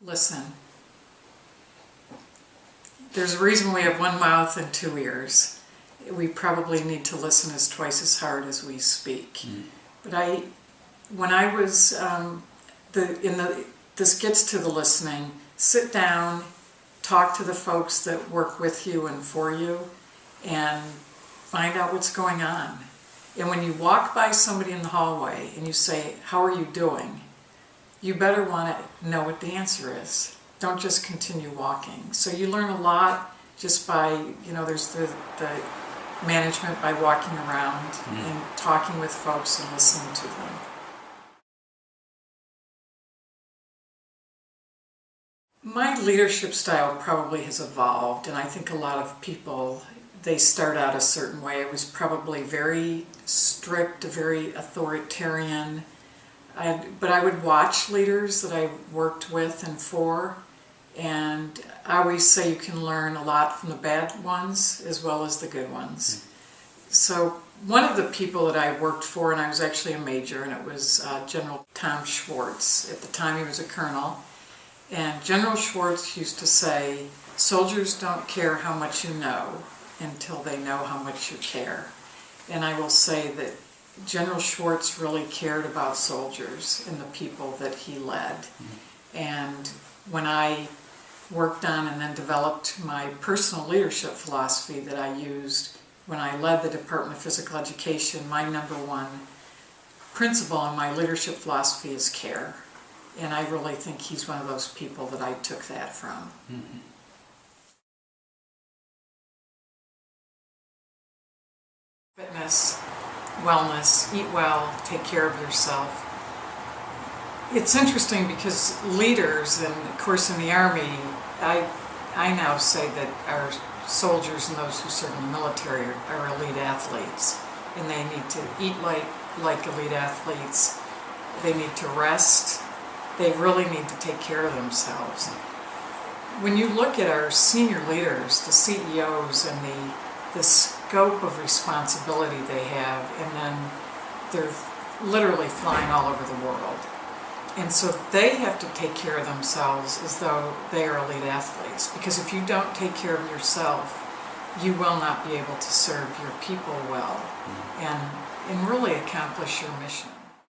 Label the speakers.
Speaker 1: Listen. There's a reason we have one mouth and two ears. We probably need to listen as twice as hard as we speak. But when I was, this gets to the listening, sit down, talk to the folks that work with you and for you, and find out what's going on. And when you walk by somebody in the hallway and you say, "How are you doing?" you better want to know what the answer is. Don't just continue walking. So you learn a lot just by, there's the management by walking around and talking with folks and listening to them. My leadership style probably has evolved, and I think a lot of people, they start out a certain way. I was probably very strict, very authoritarian, but I would watch leaders that I worked with and for, and I always say you can learn a lot from the bad ones as well as the good ones. So one of the people that I worked for, and I was actually a major, and it was General Tom Schwartz. At the time he was a colonel, and General Schwartz used to say, "Soldiers don't care how much you know until they know how much you care." And I will say that General Schwartz really cared about soldiers and the people that he led. And when I worked on and then developed my personal leadership philosophy that I used when I led the Department of Physical Education, my number one principle in my leadership philosophy is care. And I really think he's one of those people that I took that from. Fitness, wellness, eat well, take care of yourself. It's interesting because leaders, and of course in the Army, I now say that our soldiers and those who serve in the military are elite athletes, and they need to eat like elite athletes. They need to rest. They really need to take care of themselves. When you look at our senior leaders, the CEOs, and the scope of responsibility they have, and then they're literally flying all over the world. And so they have to take care of themselves as though they are elite athletes, because if you don't take care of yourself, you will not be able to serve your people well and really accomplish your mission.